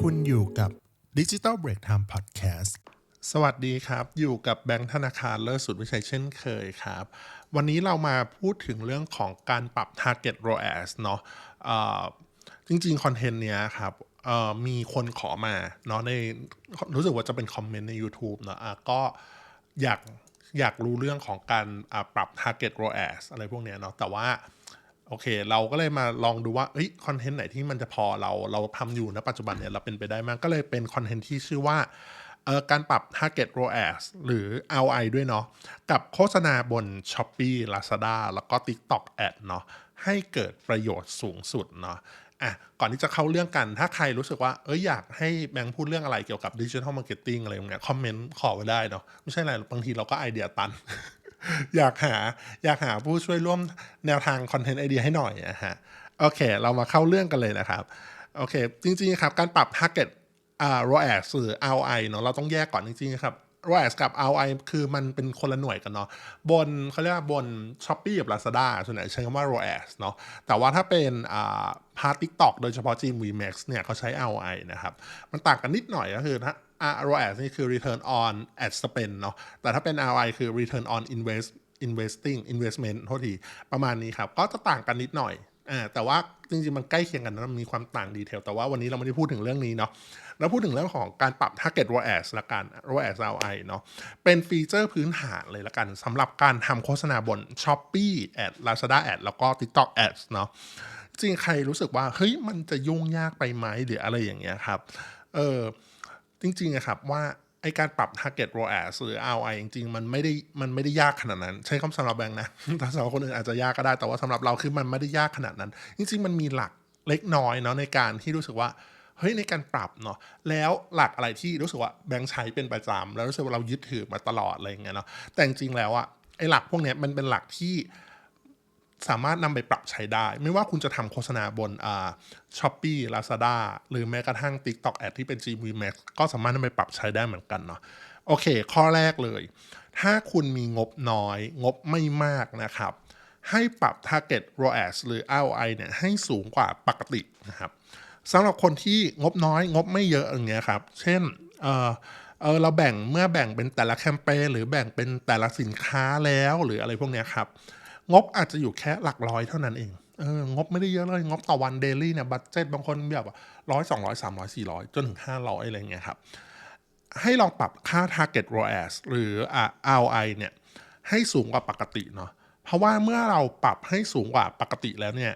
คุณอยู่กับ Digital Break Time Podcast สวัสดีครับอยู่กับแบงค์ธนาคารเลิศสุดวิชัยเช่นเคยครับวันนี้เรามาพูดถึงเรื่องของการปรับ Target ROAS เนาะจริงๆคอนเทนต์เนี้ยครับมีคนขอมาเนาะในรู้สึกว่าจะเป็นคอมเมนต์ใน YouTube เนาะก็อยากอยากรู้เรื่องของการปรับ Target ROAS อะไรพวกเนี้ยเนาะแต่ว่าโอเคเราก็เลยมาลองดูว่าคอนเทนต์ไหนที่มันจะพอเราทำอยู่ณปัจจุบันเนี่ยเราเป็นไปได้มากก็เลยเป็นคอนเทนต์ที่ชื่อว่าการปรับ Target ROAS หรือ ROI ด้วยเนาะกับโฆษณาบน Shopee Lazada แล้วก็ TikTok Ad เนาะให้เกิดประโยชน์สูงสุดเนาะก่อนที่จะเข้าเรื่องกันถ้าใครรู้สึกว่าอยากให้แบงค์พูดเรื่องอะไรเกี่ยวกับ Digital Marketing อะไรอย่างเงี้ยคอมเมนต์ขอไว้ได้เนาะไม่ใช่อะไรบางทีเราก็ไอเดียตัน อยากหาผู้ช่วยร่วมแนวทางคอนเทนต์ไอเดียให้หน่อยนะฮะโอเคเรามาเข้าเรื่องกันเลยนะครับโอเคจริงๆครับการปรับ Target ROAS หรือ ROI เนาะเราต้องแยกก่อนจริงๆครับ ROAS กับ ROI คือมันเป็นคนละหน่วยกันเนาะเขาเรียกว่าบน Shopee กับ Lazada ส่วนใหญ่ใช้คำว่า ROAS เนาะแต่ว่าถ้าเป็นพาร์ท TikTok โดยเฉพาะ GMV Max เนี่ยเขาใช้ ROI นะครับมันต่างกันนิดหน่อยก็คือถ้า ROAS นี่คือ Return on Ad Spend เนาะแต่ถ้าเป็น ROI คือ Return on Investment โทษทีประมาณนี้ครับก็จะต่างกันนิดหน่อยแต่ว่าจริงๆมันใกล้เคียงกันนะมีความต่างดีเทลแต่ว่าวันนี้เราไม่ได้พูดถึงเรื่องนี้เนาะเราพูดถึงเรื่องของการปรับ Target ROAS ละกัน ROAS ROI เนาะเป็นฟีเจอร์พื้นฐานเลยละกันสำหรับการทำโฆษณาบน Shopee Ad Lazada Ad แล้วก็ TikTok Ads เนาะจริงใครรู้สึกว่ามันจะยุ่งยากไปไหมหรืออะไรอย่างเงี้ยครับจริงๆครับว่าไอการปรับ Target ROAS หรือ ROI จริงๆมันไม่ได้ยากขนาดนั้นใช้คำสำหรับแบงค์นะแต่สำหรับคนอื่นอาจจะยากก็ได้แต่ว่าสำหรับเราคือมันไม่ได้ยากขนาดนั้นจริงๆมันมีหลักเล็กน้อยเนาะในการที่รู้สึกว่าในการปรับเนาะแล้วหลักอะไรที่รู้สึกว่าแบงค์ใช้เป็นประจำแล้วรู้สึกว่าเรายึดถือมาตลอดอะไรอย่างเงี้ยเนาะแต่จริงๆแล้วไอหลักพวกเนี้ยมันเป็นหลักที่สามารถนำไปปรับใช้ได้ไม่ว่าคุณจะทำโฆษณาบนShopee Lazada หรือแม้กระทั่ง TikTok Ad ที่เป็น GMV Max ก็สามารถนำไปปรับใช้ได้เหมือนกันเนาะโอเคข้อแรกเลยถ้าคุณมีงบน้อยงบไม่มากนะครับให้ปรับ Target ROAS หรือ ROI เนี่ยให้สูงกว่าปกตินะครับสำหรับคนที่งบน้อยงบไม่เยอะอย่างเงี้ยครับเช่นเราแบ่งเป็นแต่ละแคมเปญหรือแบ่งเป็นแต่ละสินค้าแล้วหรืออะไรพวกเนี้ยครับงบอาจจะอยู่แค่หลักร้อยเท่านั้นเองงบไม่ได้เยอะเลยงบต่อวันเดลี่เนี่ยบัดเจ็ตบางคนแบบ100 200 300 400จนถึง500อะไรเงี้ยครับให้ลองปรับค่า Target ROAS หรือROI เนี่ยให้สูงกว่าปกติเนาะเพราะว่าเมื่อเราปรับให้สูงกว่าปกติแล้วเนี่ย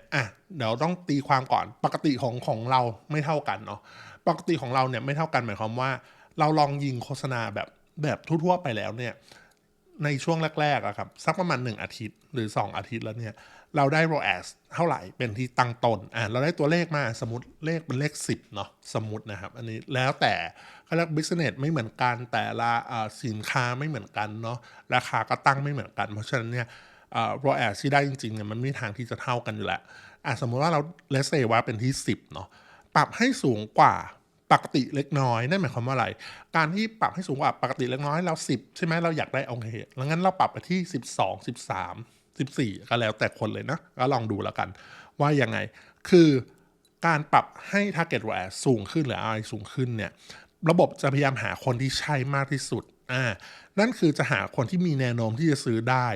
เดี๋ยวต้องตีความก่อนปกติของเราไม่เท่ากันเนาะปกติของเราเนี่ยไม่เท่ากันหมายความว่าเราลองยิงโฆษณาแบบทั่วๆไปแล้วเนี่ยในช่วงแรกๆอะครับสักประมาณ1อาทิตย์หรือ2อาทิตย์แล้วเนี่ยเราได้ ROAS เท่าไหร่เป็นที่ตั้งต้นเราได้ตัวเลขมาสมมติเลขเป็นเลข10เนาะสมมตินะครับอันนี้แล้วแต่เขาเรียก business ไม่เหมือนกันแต่ละสินค้าไม่เหมือนกันเนาะราคาก็ตั้งไม่เหมือนกันเพราะฉะนั้นเนี่ยROAS ที่ได้จริงๆเนี่ยมันไม่มีทางที่จะเท่ากันอยู่แล้วสมมติว่าเราlet's sayว่าเป็นที่10เนาะปรับให้สูงกว่าปกติเล็กน้อยนั่นหมายความว่าอะไรการที่ปรับให้สูงกว่าปกติเล็กน้อยเรา10ใช่ไหมเราอยากได้โอเคแล้วงั้นเราปรับไปที่12 13 14ก็แล้วแต่คนเลยนะก็ลองดูแล้วกันว่ายังไงคือการปรับให้ Target ROAS สูงขึ้นหรือ ROI สูงขึ้นเนี่ยระบบจะพยายามหาคนที่ใช่มากที่สุดนั่นคือจะหาคนที่มีแนวโน้มที่จะซื้อได้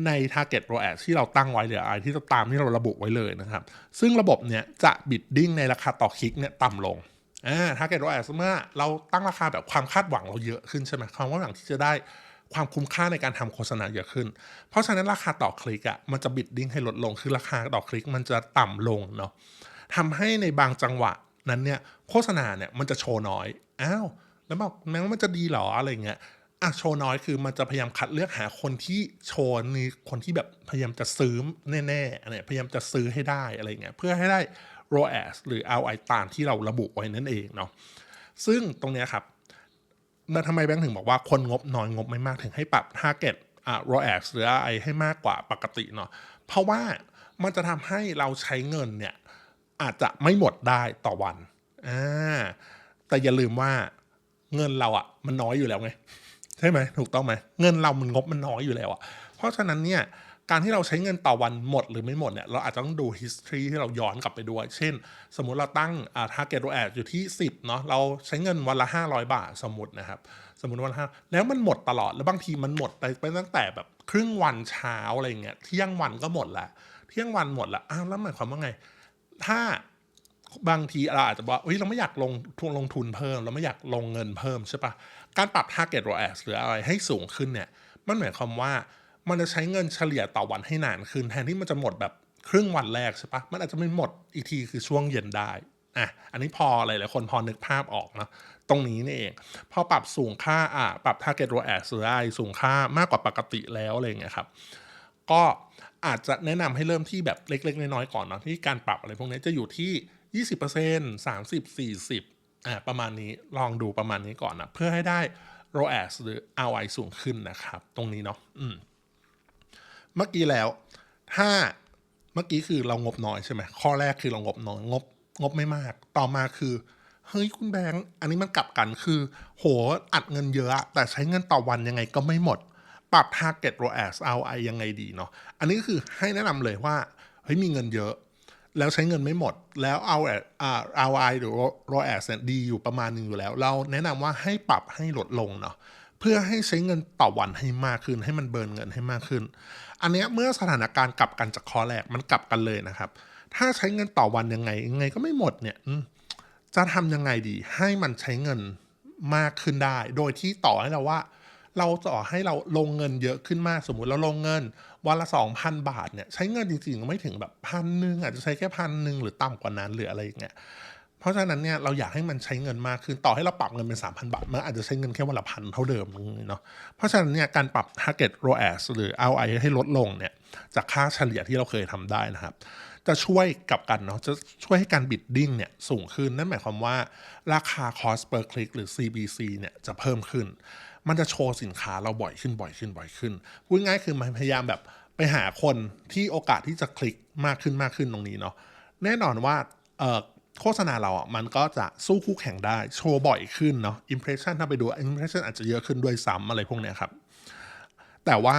ใน Target ROAS ที่เราตั้งไว้หรืออะไรที่ตามที่เราระบุไว้เลยนะครับซึ่งระบบเนี่ยจะบิดดิ้งในราคาต่อคลิกเนี่ยต่ำลงTarget ROAS เมื่อเราตั้งราคาแบบความคาดหวังเราเยอะขึ้นใช่ไหมความคาดหวังที่จะได้ความคุ้มค่าในการทำโฆษณาเยอะขึ้นเพราะฉะนั้นราคาต่อคลิกมันจะบิดดิ้งให้ลดลงคือราคาต่อคลิกมันจะต่ำลงเนาะทำให้ในบางจังหวะนั้นเนี่ยโฆษณาเนี่ยมันจะโชว์น้อยแล้วบอกแม้ว่ามันจะดีหรออะไรเงี้ยโชว์น้อยคือมันจะพยายามคัดเลือกหาคนที่โชว์ในคนที่แบบพยายามจะซื้อแน่ๆอะไรพยายามจะซื้อให้ได้อะไรเงี้ยเพื่อให้ได้ ROAS หรือ ROI ตามที่เราระบุไว้นั่นเองเนาะซึ่งตรงเนี้ยครับทำไมแบงค์ถึงบอกว่าคนงบน้อยงบไม่มากถึงให้ปรับ Target ROAS หรือ ROI ให้มากกว่าปกติเนาะเพราะว่ามันจะทำให้เราใช้เงินเนี่ยอาจจะไม่หมดได้ต่อวันแต่อย่าลืมว่าเงินเรามันน้อยอยู่แล้วไง ใช่ไหมถูกต้องไหมเงินเรามันงบมันน้อยอยู่แล้วอะเพราะฉะนั้นเนี่ยการที่เราใช้เงินต่อวันหมดหรือไม่หมดเนี่ยเราอาจจะต้องดู history ที่เราย้อนกลับไปด้วยเช่นสมมุติเราตั้งtarget ROAS อยู่ที่10เนาะเราใช้เงินวันละ500 บาทสมมุตินะครับสมมุติวันละ5แล้วมันหมดตลอดแล้วบางทีมันหมดไปตั้งแต่แบบครึ่งวันเช้าอะไรเงี้ยเที่ยงวันก็หมดแล้วเที่ยงวันหมดแล้วอ้าวแล้วหมายความว่าไงถ้าบางทีเราอาจจะบอกเฮ้ยเราไม่อยากลงทุนเพิ่มเราไม่อยากลงเงินเพิ่มใช่ปะการปรับ target ROAS หรืออะไรให้สูงขึ้นเนี่ยมันหมายความว่ามันจะใช้เงินเฉลี่ยต่อวันให้นานขึ้นแทนที่มันจะหมดแบบครึ่งวันแรกใช่ปะมันอาจจะไม่หมดอีกทีคือช่วงเย็นได้อันนี้พอหลายๆคนพอนึกภาพออกเนาะตรงนี้นี่เองพอปรับสูงค่าปรับ target ROAS หรืออะไรสูงค่ามากกว่าปกติแล้วอะไรอย่างเงี้ยครับก็อาจจะแนะนำให้เริ่มที่แบบเล็กๆน้อยๆก่อนเนาะที่การปรับอะไรพวกนี้จะอยู่ที่20% 30 40ประมาณนี้ลองดูประมาณนี้ก่อนนะเพื่อให้ได้ ROAS หรือ ROI สูงขึ้นนะครับตรงนี้เนาะเมื่อกี้แล้วถ้าเมื่อกี้คือเรางบน้อยใช่ไหมข้อแรกคือเรางบน้อยงบไม่มากต่อมาคือเฮ้ยคุณแบงค์อันนี้มันกลับกันคือโหอัดเงินเยอะแต่ใช้เงินต่อวันยังไงก็ไม่หมดปรับ target ROAS ROI ยังไงดีเนาะอันนี้คือให้แนะนำเลยว่าเฮ้ยมีเงินเยอะแล้วใช้เงินไม่หมดแล้วROI หรือ ROAS เนี่ยดีอยู่ประมาณนึงอยู่แล้วเราแนะนำว่าให้ปรับให้ลดลงเนาะเพื่อให้ใช้เงินต่อวันให้มากขึ้นให้มันเบิร์นเงินให้มากขึ้นอันนี้เมื่อสถานการณ์กลับกันจากข้อแรกมันกลับกันเลยนะครับถ้าใช้เงินต่อวันยังไงก็ไม่หมดเนี่ยจะทำยังไงดีให้มันใช้เงินมากขึ้นได้โดยที่ต่อให้เราว่าเราต่อให้เราลงเงินเยอะขึ้นมากสมมุติเราลงเงินวันละ 2,000 บาทเนี่ยใช้เงินจริงๆไม่ถึงแบบ1,000อาจจะใช้แค่1,000หรือต่ำกว่านั้นหรืออะไรอย่างเงี้ยเพราะฉะนั้นเนี่ยเราอยากให้มันใช้เงินมากขึ้นต่อให้เราปรับเงินเป็น 3,000 บาทมันอาจจะใช้เงินแค่วันละพันเท่าเดิมเนาะเพราะฉะนั้นเนี่ยการปรับ target ROAS หรือ ROI ให้ลดลงเนี่ยจากค่าเฉลี่ยที่เราเคยทำได้นะครับจะช่วยกับกันเนาะจะช่วยให้การบิดดิ้งเนี่ยสูงขึ้นนั่นหมายความว่าราคา cost per click หรือ CPC เนี่ยจะเพิ่มขึ้นมันจะโชว์สินค้าเราบ่อยขึ้นพูดง่ายคือมันพยายามแบบไปหาคนที่โอกาสที่จะคลิกมากขึ้นตรงนี้เนาะแน่นอนว่าโฆษณาเราอ่ะมันก็จะสู้คู่แข่งได้โชว์บ่อยขึ้นเนาะ impression ถ้าไปดู impression อาจจะเยอะขึ้นด้วยซ้ำอะไรพวกเนี้ยครับแต่ว่า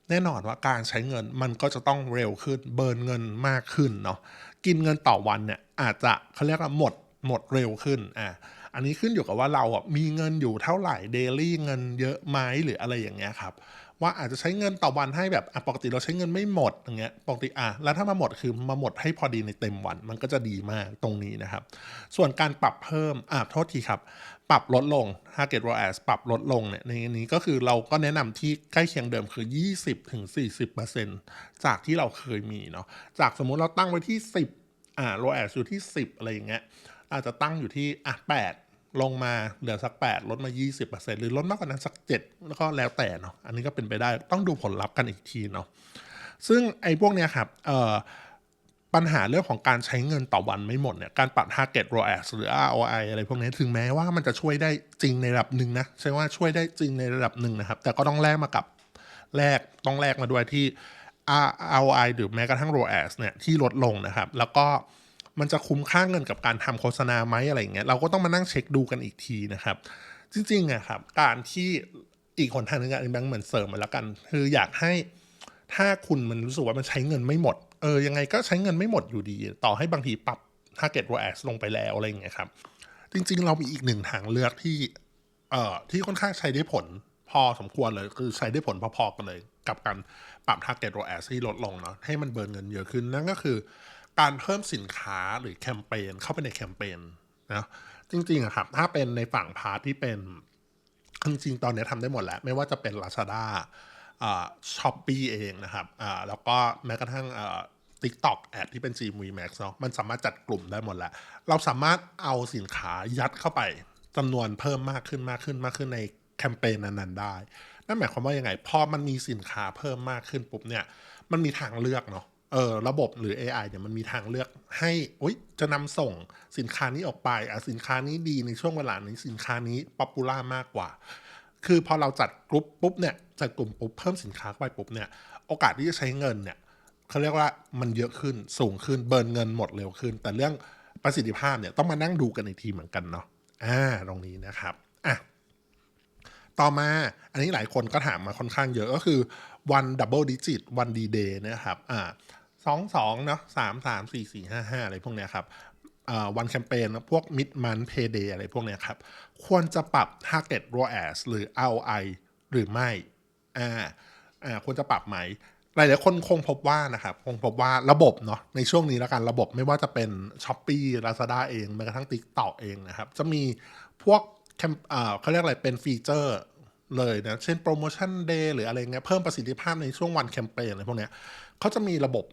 แน่นอนว่าการใช้เงินมันก็จะต้องเร็วขึ้นเบิร์นเงินมากขึ้นเนาะกินเงินต่อวันเนี่ยอาจจะเขาเรียกว่าหมดเร็วขึ้นอันนี้ขึ้นอยู่กับว่าเราอ่ะมีเงินอยู่เท่าไหร่เดลี่เงินเยอะไหมหรืออะไรอย่างเงี้ยครับว่าอาจจะใช้เงินต่อวันให้แบบปกติเราใช้เงินไม่หมดอย่างเงี้ยปกติแล้วถ้ามาหมดคือมาหมดให้พอดีในเต็มวันมันก็จะดีมากตรงนี้นะครับส่วนการปรับเพิ่มโทษทีครับปรับลดลง target ROAS ปรับลดลงเนี่ยในนี้ก็คือเราก็แนะนำที่ใกล้เคียงเดิมคือ 20-40% จากที่เราเคยมีเนาะจากสมมุติเราตั้งไว้ที่10ROAS อยู่ที่10อะไรอย่างเงี้ยอาจจะตั้งอยู่ที่8ลงมาเหลือสัก8ลดมา 20% หรือลดมากกว่านั้นสัก7แล้วก็แล้วแต่เนาะอันนี้ก็เป็นไปได้ต้องดูผลลัพธ์กันอีกทีเนาะซึ่งไอ้พวกเนี้ยครับปัญหาเรื่องของการใช้เงินต่อวันไม่หมดเนี่ยการปรับ target ROAS หรือ ROI อะไรพวกนี้ถึงแม้ว่ามันจะช่วยได้จริงในระดับหนึ่งนะใช่ว่าช่วยได้จริงในระดับหนึ่งนะครับแต่ก็ต้องแลกมากับต้องแลกมาด้วยที่ ROI หรือแม้กระทั่ง ROAS เนี่ยที่ลดลงนะครับแล้วก็มันจะคุ้มค่าเงินกับการทำโฆษณาไหมอะไรอย่างเงี้ยเราก็ต้องมานั่งเช็คดูกันอีกทีนะครับจริงๆอะครับการที่อีกหนทางนึงอะแบงค์เหมือนเสริมมาแล้วกันคืออยากให้ถ้าคุณมันรู้สึกว่ามันใช้เงินไม่หมดยังไงก็ใช้เงินไม่หมดอยู่ดีต่อให้บางทีปรับ target ROAS ลงไปแล้วอะไรอย่างเงี้ยครับจริงๆเรามีอีกหนึ่งทางเลือกที่ค่อนข้างใช้ได้ผลพอสมควรเลยคือใช้ได้ผลพอๆกันเลยกับการปรับ target ROAS ให้ลดลงเนาะให้มันเบิร์นเงินเยอะขึ้นนั่นก็คือการเพิ่มสินค้าหรือแคมเปญเข้าไปในแคมเปญนะจริงๆอะครับถ้าเป็นในฝั่งพาร์ทที่เป็นจริงๆตอนนี้ทำได้หมดแล้วไม่ว่าจะเป็น Lazada Shopee เองนะครับแล้วก็แม้กระทั่งTikTok แอดที่เป็น GMV Max เนาะมันสามารถจัดกลุ่มได้หมดแล้วเราสามารถเอาสินค้ายัดเข้าไปจำนวนเพิ่มมากขึ้นในแคมเปญนั้นๆได้นั่นหมายความว่ายังไงพอมันมีสินค้าเพิ่มมากขึ้นปุ๊บเนี่ยมันมีทางเลือกเนาะระบบหรือ AI เนี่ยมันมีทางเลือกให้จะนำส่งสินค้านี้ออกไปสินค้านี้ดีในช่วงเวลานี้สินค้านี้ป๊อปปูล่ามากกว่าคือพอเราจัดกลุ่มปุ๊บเนี่ยจัดกลุ่มปุ๊บเพิ่มสินค้าไปปุ๊บเนี่ยโอกาสที่จะใช้เงินเนี่ยเขาเรียกว่ามันเยอะขึ้นสูงขึ้นเบิร์นเงินหมดเร็วขึ้นแต่เรื่องประสิทธิภาพเนี่ยต้องมานั่งดูกันอีกทีเหมือนกันเนาะตรงนี้นะครับ ต่อมาอันนี้หลายคนก็ถามมาค่อนข้างเยอะก็คือวันดับเบิลดิจิตวันดีเดย์นะครับ22เนาะ33 44 55อะไรพวกเนี้ยครับวันแคมเปญพวก mid month payday อะไรพวกเนี้ยครับควรจะปรับ target ROAS หรือ ROI หรือไม่ควรจะปรับไหมหลายๆคนคงพบว่านะครับคงพบว่าระบบเนาะในช่วงนี้แล้วกันระบบไม่ว่าจะเป็น Shopee Lazada เองแม้กระทั่ง TikTok เองนะครับจะมีพวกเขาเรียกอะไรเป็นฟีเจอร์เลยนะเช่นโปรโมชั่นเดย์หรืออะไรเงี้ยเพิ่มประสิทธิภาพในช่วงวันแคมเปญอะไรพวกเนี้ยเขาจะมีระบบ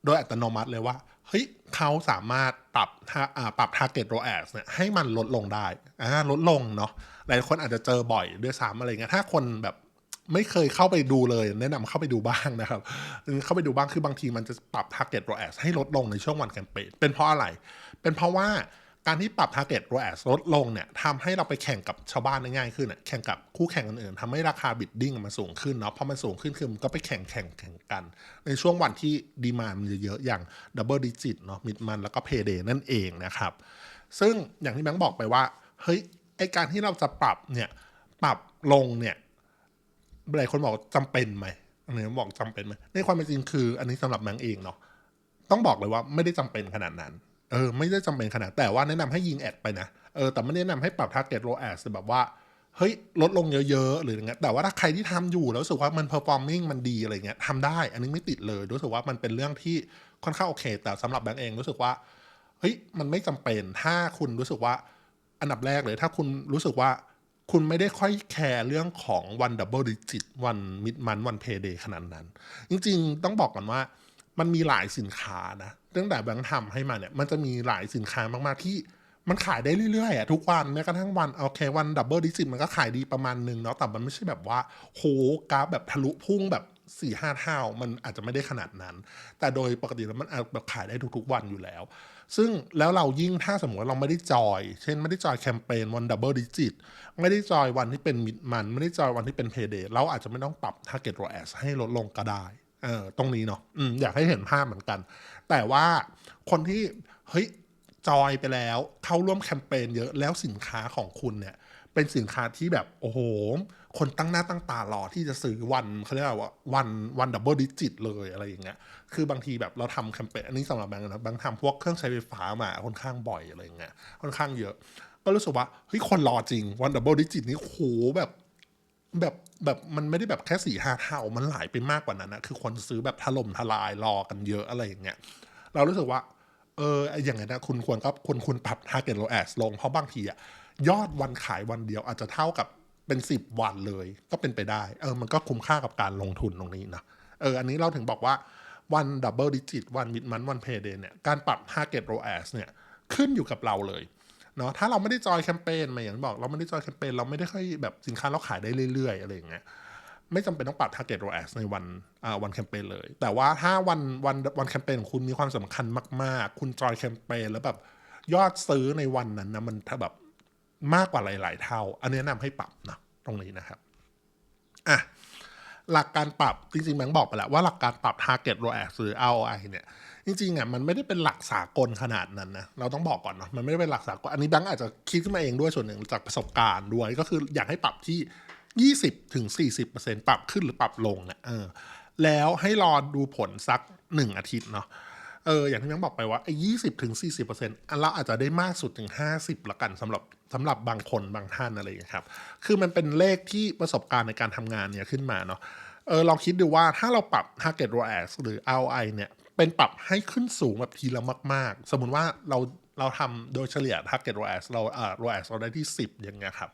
โดยอัตโนมัติเลยว่าเฮ้ยเขาสามารถปรับ target ROAS เนี่ยให้มันลดลงได้ลดลงเนาะหลายคนอาจจะเจอบ่อยด้วยซ้ำอะไรเงี้ยถ้าคนแบบไม่เคยเข้าไปดูเลยแนะนำเข้าไปดูบ้างนะครับเข้าไปดูบ้างคือบางทีมันจะปรับ target ROAS ให้ลดลงในช่วงวันแคมเปญเป็นเพราะอะไรเป็นเพราะว่าการที่ปรับ target ROAS ลดลงเนี่ยทำให้เราไปแข่งกับชาวบ้านได้ง่ายขึ้นแข่งกับคู่แข่งอื่นๆทำให้ราคาบิดดิ้งมันสูงขึ้นเนาะพอมันสูงขึ้นคือมันก็ไปแข่งกันในช่วงวันที่ดีมานด์มันเยอะๆอย่างดับเบิลดิจิตเนาะมิดมันแล้วก็เพย์เดย์นั่นเองนะครับซึ่งอย่างที่แบงค์บอกไปว่าเฮ้ยไอการที่เราจะปรับเนี่ยปรับลงเนี่ยหลายคนบอกจำเป็นไหมอันนี้บอกจำเป็นไหมในความเป็นจริงคืออันนี้สำหรับแบงค์เองเนาะต้องบอกเลยว่าไม่ได้จำเป็นขนาดนั้นไม่ได้จำเป็นขนาดแต่ว่าแนะนำให้ยิงแอดไปนะแต่ไม่แนะนำให้ปรับ target ROAS แบบว่าเฮ้ยลดลงเยอะๆหรืออย่างเงี้ยแต่ว่าถ้าใครที่ทำอยู่แล้วรู้สึกว่ามัน performing มันดีอะไรเงี้ยทำได้อันนี้ไม่ติดเลยรู้สึกว่ามันเป็นเรื่องที่ค่อนข้างโอเคแต่สำหรับแบงค์เองรู้สึกว่าเฮ้ยมันไม่จำเป็นถ้าคุณรู้สึกว่าอันดับแรกเลยถ้าคุณรู้สึกว่าคุณไม่ได้ค่อยแคร์เรื่องของวันดับเบิลดิจิตวันมิดมันวันเพย์เดย์ขนาดนั้นจริงๆต้องบอกก่อนว่ามันมีหลายสินค้านะตั้งแต่แบงค์ทำให้มาเนี่ยมันจะมีหลายสินค้ามากๆที่มันขายได้เรื่อยๆทุกวันแม้กระทั่งวันโอเควันดับเบิลดิจิตมันก็ขายดีประมาณนึงเนาะแต่มันไม่ใช่แบบว่าโหกราฟแบบทะลุพุ่งแบบ4-5 เท่ามันอาจจะไม่ได้ขนาดนั้นแต่โดยปกติแล้วมันแบบขายได้ทุกๆวันอยู่แล้วซึ่งแล้วเรายิ่งถ้าสมมติว่าเราไม่ได้จอยเช่นไม่ได้จอยแคมเปญวันดับเบิลดิจิตไม่ได้จอยวันที่เป็นมิดมันไม่ได้จอยวันที่เป็นเพย์เดย์เราอาจจะไม่ต้องปรับ target ROAS ให้ลดลงก็ได้ตรงนี้เนาะอยากให้เห็นภาพเหมือนกันแต่ว่าคนที่เฮ้ยจอยไปแล้วเข้าร่วมแคมเปญเยอะแล้วสินค้าของคุณเนี่ยเป็นสินค้าที่แบบโอ้โหคนตั้งหน้าตั้งตารอที่จะซื้อวันเขาเรียกว่าวันดับเบิลดิจิตเลยอะไรอย่างเงี้ยคือบางทีแบบเราทำแคมเปญอันนี้สำหรับแบงค์นะแบงค์ทำพวกเครื่องใช้ไฟฟ้ามาค่อนข้างบ่อยอะไรอย่างเงี้ยค่อนข้างเยอะก็รู้สึกว่าเฮ้ยคนรอจริงวันดับเบิลดิจิตนี่โหแบบมันไม่ได้แบบแค่4-5 เท่ามันหลายไปมากกว่านั้นนะคือคนซื้อแบบถล่มทลายรอกันเยอะอะไรอย่างเงี้ยเรารู้สึกว่าอย่างไงนะคุณปรับ target ROAS ลงเพราะบางทีอะยอดวันขายวันเดียวอาจจะเท่ากับเป็น10 วันเลยก็เป็นไปได้มันก็คุ้มค่ากับการลงทุนตรงนี้นะอันนี้เราถึงบอกว่าวันดับเบิลดิจิตวันมิดมันวันเพย์เดย์เนี่ยการปรับ target ROAS เนี่ยขึ้นอยู่กับเราเลยเนาะถ้าเราไม่ได้จอยแคมเปญมาอย่างที่บอกเราไม่ได้จอยแคมเปญเราไม่ได้ค่อยแบบสินค้าเราขายได้เรื่อยๆอะไรอย่างเงี้ยไม่จำเป็นต้องปรับ target ROAS ในวันแคมเปญเลยแต่ว่าถ้าวันแคมเปญของคุณมีความสำคัญมากๆคุณจอยแคมเปญแล้วแบบยอดซื้อในวันนั้นนะมันถ้าแบบมากกว่าหลายๆเท่าอันนี้แนะนำให้ปรับนะตรงนี้นะครับหลักการปรับจริงๆแบงค์บอกไปแล้วว่าหลักการปรับ target ROAS หรือ ROI เนี่ยจริงๆมันไม่ได้เป็นหลักสากลขนาดนั้นนะเราต้องบอกก่อนเนาะมันไม่ได้เป็นหลักสากลอันนี้แบงค์อาจจะคิดขึ้นมาเองด้วยส่วนหนึ่งจากประสบการณ์ด้วยก็คืออยากให้ปรับที่20-40%ปรับขึ้นหรือปรับลงเนี่ยแล้วให้รอดูผลสัก1 อาทิตย์เนาะอย่างที่แบงค์บอกไปว่าไอ้20-40%เราอาจจะได้มากสุดถึง50ละกันสำหรับบางคนบางท่านอะไรอย่างเงี้ยครับคือมันเป็นเลขที่ประสบการณ์ในการทำงานเนี่ยขึ้นมาเนาะลองคิดดูว่าถ้าเราปรับ target ROAS หรือ ROI เนี่ยเป็นปรับให้ขึ้นสูงแบบทีละมากๆสมมุติว่าเราทำโดยเฉลี่ย target ROAS ROAS เราได้ที่10อย่างเงี้ยครับ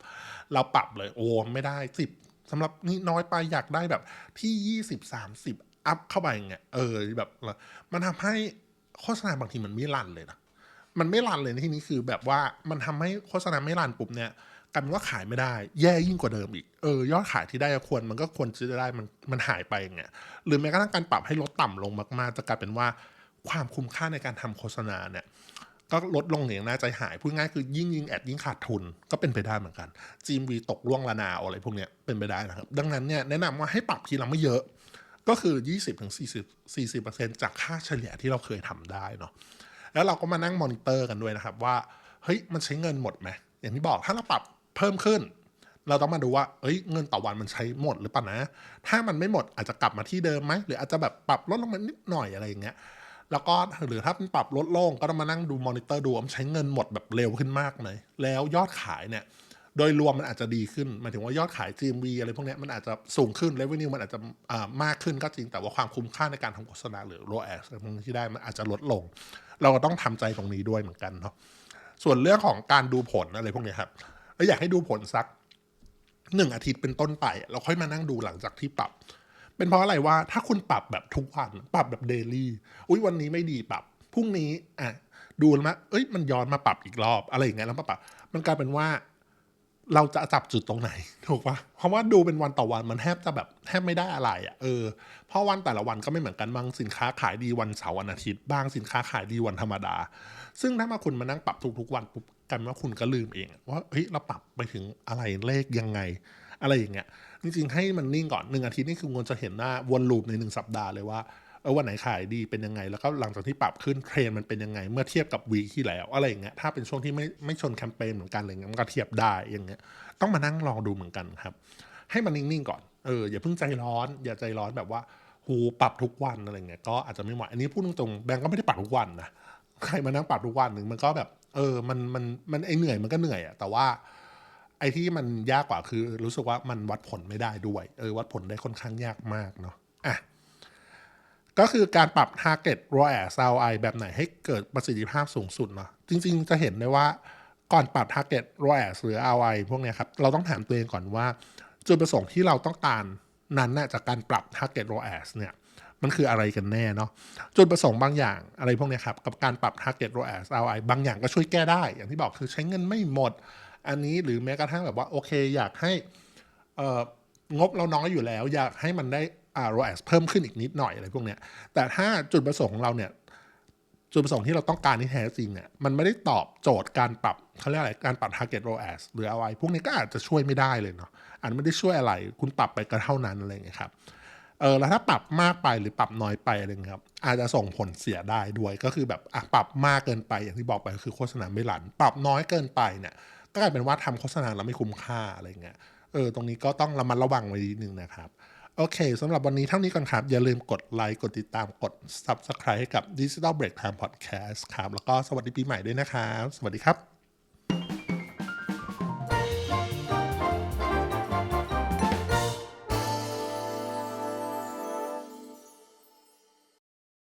เราปรับเลยโอ้ไม่ได้10สำหรับนี่น้อยไปอยากได้แบบที่20-30อัพเข้าไปอย่างเงี้ยแบบมันทำให้โฆษณาบางทีมันไม่รันเลยนะมันไม่รันเลยในที่นี้คือแบบว่ามันทำให้โฆษณาไม่รันปุ๊บเนี่ยกลายเป็นว่าขายไม่ได้แย่ยิ่งกว่าเดิมอีกยอดขายที่ได้มันก็ควรจะได้มันหายไปอย่างเงี้ยหรือแม้กระทั่งการปรับให้ลดต่ำลงมากๆจะกลายเป็นว่าความคุ้มค่าในการทำโฆษณาเนี่ยก็ลดลงอย่างน่าใจหายพูดง่ายคือยิ่งยิงแอดยิ่งขาดทุนก็เป็นไปได้เหมือนกัน GMV ตกล่วงละนาวอะไรพวกเนี้ยเป็นไปได้นะครับดังนั้นเนี่ยแนะนำว่าให้ปรับทีละไม่เยอะก็คือ 20-40% จากค่าเฉลี่ยที่เราเคยทำได้เนาะแล้วเราก็มานั่งมอนิเตอร์กันด้วยนะครับว่าเฮ้ยมันใช้เงินหมดไหมอย่างที่บอกถ้าเราปรับเพิ่มขึ้น เราต้องมาดูว่าเงินต่อวันมันใช้หมดหรือเปล่านะถ้ามันไม่หมดอาจจะกลับมาที่เดิมไหมหรืออาจจะแบบปรับลดลงมานิดหน่อยอะไรอย่างเงี้ยแล้วก็หรือถ้ามันปรับลดลงก็ต้องมานั่งดูมอนิเตอร์ดูว่ามันใช้เงินหมดแบบเร็วขึ้นมากไหมแล้วยอดขายเนี่ยโดยรวมมันอาจจะดีขึ้นหมายถึงว่ายอดขาย GMV อะไรพวกเนี้ยมันอาจจะสูงขึ้น revenue มันอาจจะมากขึ้นก็จริงแต่ว่าความคุ้มค่าในการทำโฆษณาหรือ ROAS อะไรพวกนี้ที่ได้มันอาจจะลดลงเราก็ต้องทำใจตรงนี้ด้วยเหมือนกันเนาะส่วนเรื่องของการดูผลอะไรพวกนี้ครับเราอยากให้ดูผลสัก1 อาทิตย์เป็นต้นไปเราค่อยมานั่งดูหลังจากที่ปรับเป็นเพราะอะไรว่าถ้าคุณปรับแบบทุกวันปรับแบบเดลี่วันนี้ไม่ดีปรับพรุ่งนี้ดูแล้วมันย้อนมาปรับอีกรอบอะไรอย่างเงี้ยแล้วมาปรับมันกลายเป็นว่าเราจะจับจุดตรงไหนถูกปะเพราะว่าดูเป็นวันต่อวันมันแทบไม่ได้อะไรเพราะวันแต่ละวันก็ไม่เหมือนกันบางสินค้าขายดีวันเสาร์วันอาทิตย์บางสินค้าขายดีวันธรรมดาซึ่งถ้ามาคุณมานั่งปรับทุกๆวันปุ๊บกันว่าคุณก็ลืมเองว่าเราปรับไปถึงอะไรเลขยังไงอะไรอย่างเงี้ยจริงๆให้มันนิ่งก่อน1 อาทิตย์นี่คือคุณจะเห็นหน้าวนลูปใน1 สัปดาห์เลยว่าวันไหนขายดีเป็นยังไงแล้วก็หลังจากที่ปรับขึ้นเทรนมันเป็นยังไงเมื่อเทียบกับวีคที่แล้วอะไรอย่างเงี้ยถ้าเป็นช่วงที่ไม่ชนแคมเปญเหมือนกันอะไรเงี้ยมันก็เทียบได้อย่างเงี้ยต้องมานั่งลองดูเหมือนกันครับให้มันนิ่งๆก่อนอย่าเพิ่งใจร้อนอย่าใจร้อนแบบว่าปรับทุกวันอะไรเงี้ยก็อาจจะไม่ไหวอันนี้พูดตรงๆแบงก์ก็ไม่ได้ปรับทุกวันนะใครมานั่งปรับทุกวันหนึ่งมันก็แบบมันเหนื่อยมันก็เหนื่อยแต่ว่าไอ้ที่มันยากกว่าคือรู้สึกว่ามันวัดผลไม่ได้ด้วยวัดผลได้ค่อนข้างยากมากเนาะก็คือการปรับ Target ROAS ROI แบบไหนให้เกิดประสิทธิภาพสูงสุดเนาะจริงๆจะเห็นได้ว่าก่อนปรับ Target ROAS หรือ ROI พวกนี้ครับเราต้องถามตัวเองก่อนว่าจุดประสงค์ที่เราต้องการนั้นน่ะจากการปรับ Target ROAS เนี่ยมันคืออะไรกันแน่เนาะจุดประสงค์บางอย่างอะไรพวกนี้ครับกับการปรับ Target ROAS ROI บางอย่างก็ช่วยแก้ได้อย่างที่บอกคือใช้เงินไม่หมดอันนี้หรือแม้กระทั่งแบบว่าโอเคอยากให้งบเราน้อยอยู่แล้วอยากให้มันได้ROAS เพิ่มขึ้นอีกนิดหน่อยอะไรพวกเนี้ยแต่ถ้าจุดประสงค์ของเราเนี่ยจุดประสงค์ที่เราต้องการที่แท้จริงเนี่ยมันไม่ได้ตอบโจทย์การปรับเขาเรียกอะไรการปรับ target ROAS หรือ ROI พวกนี้ก็อาจจะช่วยไม่ได้เลยเนาะอาจไม่ได้ช่วยอะไรคุณปรับไปก็เท่านั้นอะไรอย่างเงี้ยครับแล้วถ้าปรับมากไปหรือปรับน้อยไปอะไรเงี้ยครับอาจจะส่งผลเสียได้ด้วยก็คือแบบปรับมากเกินไปอย่างที่บอกไปคือโฆษณาไม่รันปรับน้อยเกินไปเนี่ยก็กลายเป็นว่าทำโฆษณาแล้วไม่คุ้มค่าอะไรเงี้ยตรงนี้ก็ต้องระมัดระวังไว้นิดนึงนะครับโอเคสำหรับวันนี้เท่านี้ก่อนครับอย่าลืมกดไลค์กดติดตามกด Subscribe ให้กับ Digital Break Time Podcast ครับแล้วก็สวัสดีปีใหม่ด้วยนะครับสวัสดีครับ